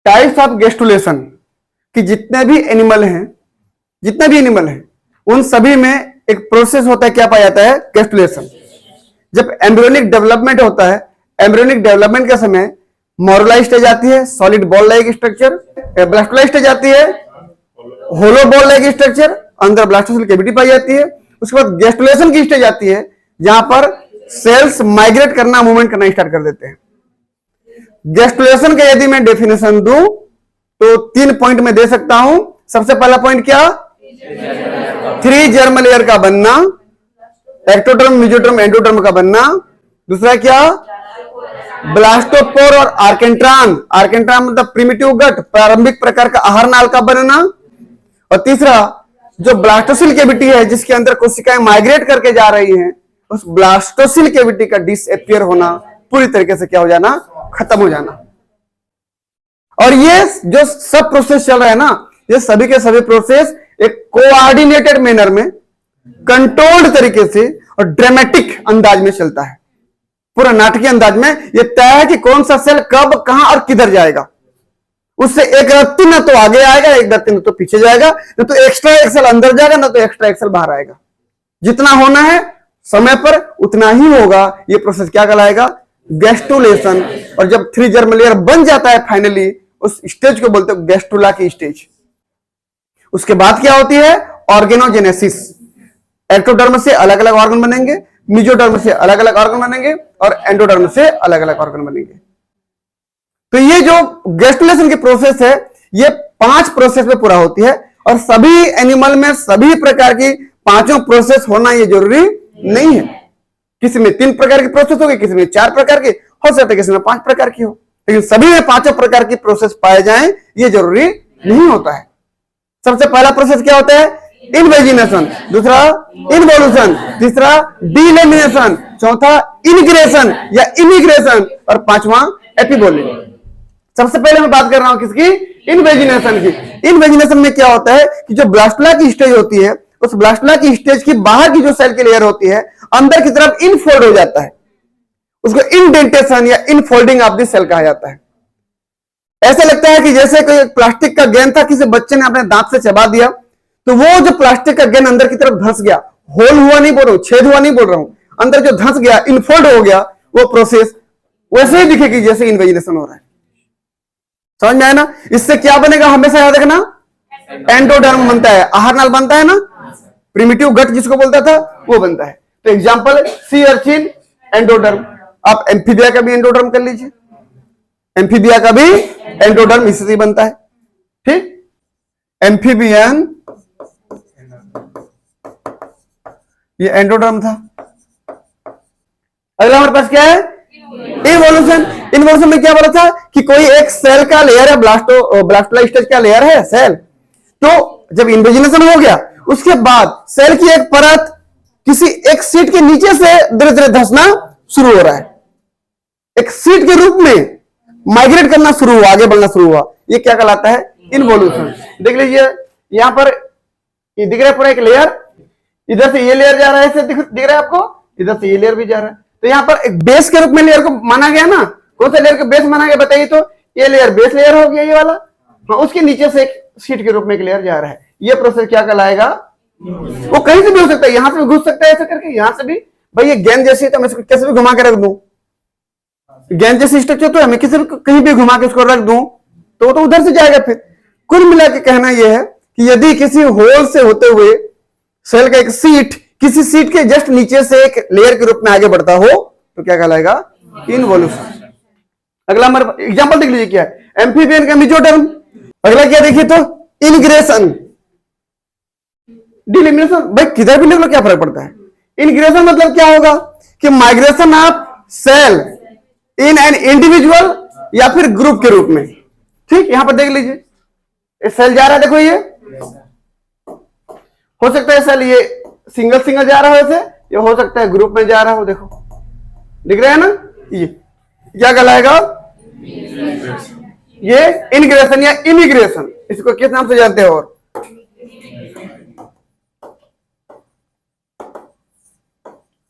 Types of gastrulation कि जितने भी एनिमल हैं उन सभी में एक प्रोसेस होता है, क्या पाया जाता है? गेस्टुलेशन। जब एम्ब्रियोनिक डेवलपमेंट होता है, एम्ब्रियोनिक डेवलपमेंट के समय मोरुला स्टेज आती है, solid ball like structure, blastula stage आती है, होलो बॉल लाइक स्ट्रक्चर, अंदर ब्लास्टोसेल कैविटी पाई जाती है। उसके बाद गेस्टुलेशन की स्टेज आती है जहां पर सेल्स माइग्रेट करना, मूवमेंट करना स्टार्ट कर देते हैं। गेस्टुलेशन का यदि मैं डेफिनेशन दूं तो 3 पॉइंट में दे सकता हूं। सबसे पहला पॉइंट क्या? 3 जर्म लेयर का बनना, एक्टोडर्म, मेसोडर्म, एंडोडर्म का बनना। दूसरा क्या? ब्लास्टोपोर और आर्केंट्रान, आर्केंट्रान मतलब प्रिमिटिव गट, प्रारंभिक प्रकार का आहार नाल का बनना। और तीसरा जो ब्लास्टोसिल कैविटी है जिसके अंदर कोशिकाएं माइग्रेट करके जा रही हैं, उस ब्लास्टोसिल कैविटी का डिसअपियर होना, पूरी तरीके से क्या हो जाना? खत्म हो जाना। और ये जो सब प्रोसेस चल रहा है ना, ये सभी के सभी प्रोसेस एक कोऑर्डिनेटेड मैनर में, कंट्रोल्ड तरीके से और ड्रामेटिक अंदाज में चलता है। पूरा नाटकीय अंदाज में ये तय है कि कौन सा सेल कब, कहां और किधर जाएगा। उससे एक रत्ती ना तो आगे आएगा, एक रत्ती ना तो पीछे जाएगा, ना तो एक्स्ट्रा एक सेल अंदर जाएगा, ना तो एक्स्ट्रा एक सेल बाहर आएगा। जितना होना है समय पर उतना ही होगा। ये प्रोसेस क्या कहलाएगा? गेस्टुलेशन। और जब 3 जर्म लेयर बन जाता है फाइनली, उस स्टेज को बोलते हैं गेस्टुला की स्टेज। उसके बाद क्या होती है? ऑर्गेनोजेनेसिस। एक्टोडर्म से अलग अलग ऑर्गन बनेंगे, मेसोडर्म से अलग अलग ऑर्गन बनेंगे और एंडोडर्म से अलग अलग ऑर्गन बनेंगे। तो ये जो गेस्टुलेशन की प्रोसेस है, ये 5 प्रोसेस में पूरा होती है। और सभी एनिमल में सभी प्रकार की 5 प्रोसेस होना ये जरूरी नहीं है। किसी में 3 प्रकार की प्रोसेस होगी, किसी में 4 प्रकार की हो सकता है, किसी में 5 प्रकार की हो, लेकिन सभी में 5 प्रकार की प्रोसेस पाए जाएं ये जरूरी नहीं होता है। सबसे पहला प्रोसेस क्या होता है? इनवेजिनेशन, दूसरा इन्वोल्यूशन, तीसरा डीलेमिनेशन, चौथा इनिग्रेशन या इमिग्रेशन और 5वां एपिबोलिन। सबसे पहले मैं बात कर रहा हूं किसकी? इनवेजिनेशन की। इनवेजिनेशन में क्या होता है कि जो ब्लास्टुला की स्टेज होती है, उस ब्लास्टुला की स्टेज की बाहर की जो सेल की लेयर होती है, अंदर की तरफ इनफोल्ड हो जाता है। उसको इंडेंटेशन या इनफोल्डिंग ऑफ द सेल कहा जाता है। ऐसा लगता है कि जैसे कोई प्लास्टिक का गेंद था, किसी बच्चे ने अपने दांत से चबा दिया, तो वो जो प्लास्टिक का गेंद अंदर की तरफ धंस गया, होल हुआ नहीं बोल रहा हूं, छेद हुआ नहीं बोल रहा हूं, अंदर जो धंस गया, इनफोल्ड हो गया, वो प्रोसेस वैसे ही दिखेगी जैसे इन्वेजिनेशन हो रहा है। समझ में आया ना? इससे क्या बनेगा हमेशा याद रखना? एंडोडर्म बनता है, आहार नाल बनता है ना, प्रिमिटिव गट जिसको बोलता था वो बनता है। तो एग्जांपल सी अर्चिन, एंडोडर्म। आप एम्फीबिया का भी एंडोडर्म कर लीजिए, एम्फीबिया का भी एंडोडर्म इससे बनता है। ठीक, एम्फीबियन ये एंडोडर्म था। अगला हमारे पास क्या है? इवोल्यूशन। इवोल्यूशन में क्या बोला था कि कोई एक सेल का लेयर है, ब्लास्टुला स्टेज का लेयर है सेल, तो जब इन्वेजिनेशन हो गया उसके बाद सेल की एक परत किसी एक सीट के नीचे से धीरे धीरे धंसना शुरू हो रहा है, एक सीट के रूप में माइग्रेट करना शुरू हुआ, आगे बढ़ना शुरू हुआ। ये क्या कहलाता है? इन्वोल्यूशन। देख लीजिए यहां पर ये दिख रहा है पूरा एक लेयर, इधर से ये लेयर जा रहा है, दिख रहा है आपको, इधर से ये लेयर भी जा रहा है। तो यहां पर एक बेस के रूप में लेयर को माना गया ना। कौन सा लेयर को बेस माना गया बताइए? तो ये लेयर बेस लेयर हो गया, ये वाला। हाँ, उसके नीचे से एक शीट के रूप में एक लेयर जा रहा है। ये प्रोसेस क्या कहलाएगा? वो कहीं से भी हो सकता है, यहां से भी घुस सकता है ऐसा करके, यहां से भी। भाई ये गेंद जैसी है तो मैं कैसे भी घुमा के रख दूं, गेंद जैसी स्ट्रक्चर तो है, मैं किसी भी कहीं भी घुमा के उसको रख दूं तो उधर से जाएगा। फिर कुल मिला के कहना यह है कि यदि किसी होल से होते हुए सेल का एक सीट किसी सीट के जस्ट नीचे से एक लेयर के रूप में आगे बढ़ता हो तो क्या कहलाएगा? इन्वोल्यूशन। अगला हमारे एग्जांपल देख लीजिए क्या है? एम्फीबियन का मेसोडर्म। अगला क्या देखिए तो इनग्रेशन, डिलिमिनेशन। भाई किधर भी लिख लो क्या फर्क पड़ता है? इनग्रेशन मतलब क्या होगा कि migration of cell in an individual या फिर ग्रुप के रूप में। ठीक, यहां पर देख लीजिए सेल जा रहा है, देखो ये हो सकता है सेल ये सिंगल सिंगल जा रहा है वैसे, ये हो सकता है ग्रुप में जा रहा हो। देखो दिख रहा है ना? ये क्या कहलाएगा? ये इनग्रेशन या इमिग्रेशन। इसको किस नाम से जानते हो? और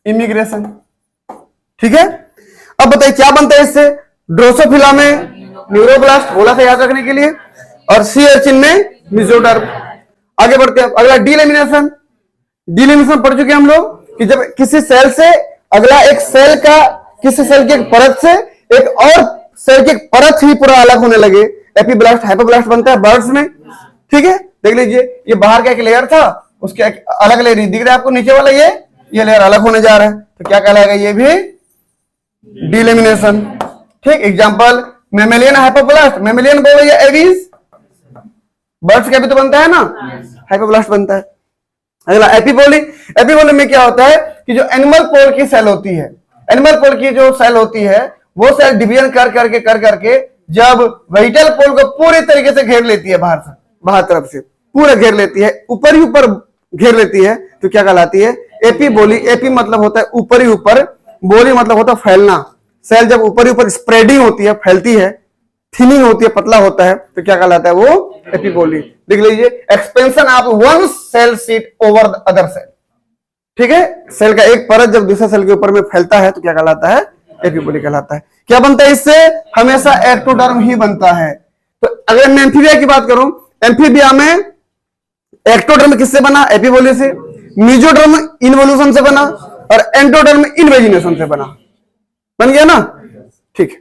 इमिग्रेशन। ठीक है, अब बताइए क्या बनता है इससे? ड्रोसोफिला में न्यूरोब्लास्ट बोला था याद रखने के लिए, और सी अर्चिन में मेसोडर्म। आगे बढ़ते हैं, अगला डीलेमिनेशन। डीलेमिनेशन पढ़ चुके हम लोग कि जब किसी सेल से अगला एक सेल का, किसी सेल की एक परत से एक और सेल की एक परत ही पूरा अलग होने लगे, एपीब्लास्ट हाइपोब्लास्ट बनता है बर्ड्स में। ठीक है, देख लीजिए, ये बाहर का एक लेयर था, उसके एक अलग लेयर दिख रहा है आपको, नीचे वाला ये लेयर अलग होने जा रहा है, तो क्या कहलाएगा, ये भी डीलेमिनेशन। ठीक, एग्जांपल मेमेलियन हाइपोब्लास्ट, मेमेलियन बोलो या एवीज, बर्ड्स का भी तो बनता है ना, हाइपोब्लास्ट बनता है। अगला एपीबोली। एपीबोली में क्या होता है कि जो एनिमल पोल की सेल होती है, एनिमल पोल की जो सेल होती है वो सेल डिवीजन कर करके जब वेजिटल पोल को पूरी तरीके से घेर लेती है, बाहर से, बाहर तरफ से पूरा घेर लेती है, ऊपर ही ऊपर घेर लेती है, तो क्या कहलाती है, एपीबोली। एपी मतलब होता है ऊपर ही ऊपर, बोली मतलब होता है फैलना। सेल जब ऊपर ही ऊपर स्प्रेडिंग होती है, फैलती है, थिनिंग होती है, पतला होता है, तो क्या कहलाता है, वो एपीबोली। देख लीजिए, expansion of one cell sheet over the other cell. ठीक है, सेल का एक परत जब दूसरे सेल के ऊपर में फैलता है तो क्या कहलाता है, एपीबोली कहलाता है। क्या बनता है इससे, हमेशा एक्टोडर्म ही बनता है। तो अगर मैं एम्फीबिया की बात करूं, एम्फीबिया में एक्टोडर्म किससे बना, एपीबोली से, मेसोडर्म इन्वोल्यूशन से बना, और एंडोडर्म इन्वेजिनेशन से बना। बन गया ना, ठीक है।